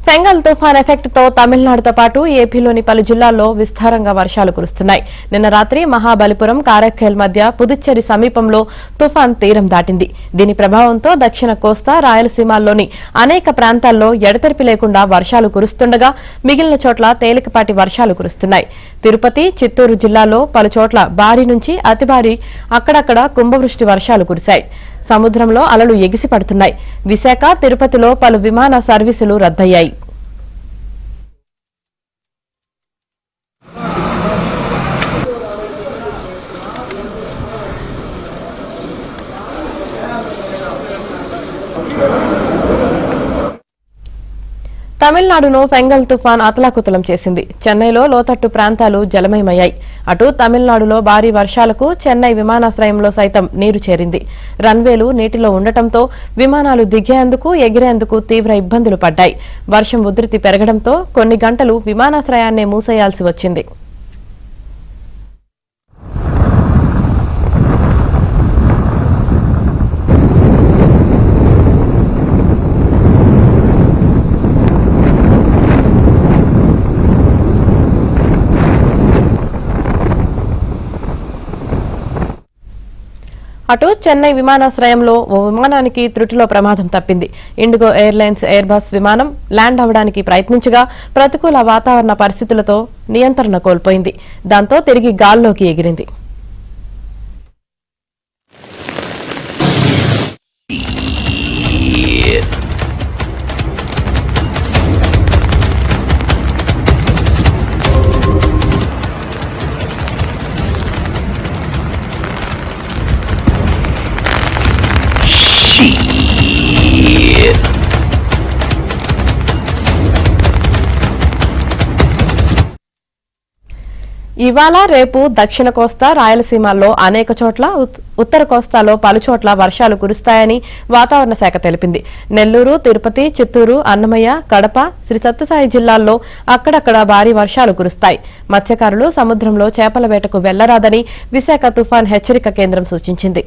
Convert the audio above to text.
Fengal తుఫాన్ effect తో తమిళనాడుతో పాటు ఏపీలోని పలు జిల్లాల్లో విస్తారంగా వర్షాలు కురుస్తున్నాయి. నిన్న రాత్రి మహాబలిపురం కారైక్కల్ మధ్య పుదుచ్చేరి సమీపంలో తుఫాన్ తీరం దాటింది. దీని ప్రభావంతో దక్షిణ కోస్తా రాయలసీమల్లోని అనేక ప్రాంతాల్లో ఎడతెరిపి లేకుండా వర్షాలు కురుస్తుండగా మిగిలిన చోట్ల తేలికపాటి వర్షాలు కురుస్తున్నాయి. తిరుపతి, చిత్తూరు జిల్లాల్లో పలు చోట్ల భారీ నుంచి అతి భారీ, అక్కడక్కడ కుంభవృష్టి వర్షాలు కురిశాయి. సముద్రంలో అలలు ఎగిసి పడుతున్నాయి. విశాఖ, తిరుపతిలో పలు విమాన సర్వీసులు రద్దయ్యాయి. తమిళనాడును ఫెంగల్ తుఫాన్ అతలాకుతలం చేసింది. చెన్నైలో లోతట్టు ప్రాంతాలు జలమయమయ్యాయి. అటు తమిళనాడులో భారీ వర్షాలకు చెన్నై విమానాశ్రయంలో సైతం నీరు చేరింది. రన్వేలు నీటిలో ఉండటంతో విమానాలు దిగేందుకు, ఎగిరేందుకు తీవ్ర ఇబ్బందులు పడ్డాయి. వర్షం ఉధృతి పెరగడంతో కొన్ని గంటలు విమానాశ్రయాన్నే మూసేయాల్సి వచ్చింది. అటు చెన్నై విమానాశ్రయంలో ఓ విమానానికి త్రుటిలో ప్రమాదం తప్పింది. ఇండిగో ఎయిర్లైన్స్ ఎయిర్బస్ విమానం ల్యాండ్ అవడానికి ప్రయత్నించగా ప్రతికూల వాతావరణ పరిస్థితులతో నియంత్రణ కోల్పోయింది. దాంతో తిరిగి గాల్లోకి ఎగిరింది. ఇవాళ రేపు దక్షిణ కోస్తా రాయలసీమల్లో అనేక చోట్ల, ఉత్తర కోస్తాలో పలుచోట్ల వర్షాలు కురుస్తాయని వాతావరణ శాఖ తెలిపింది. నెల్లూరు, తిరుపతి, చిత్తూరు, అన్నమయ్య, కడప, శ్రీ సత్యసాయి జిల్లాల్లో అక్కడక్కడ భారీ వర్షాలు కురుస్తాయి. మత్స్యకారులు సముద్రంలో చేపల వేటకు వెళ్లరాదని విశాఖ తుఫాన్ హెచ్చరిక కేంద్రం సూచించింది.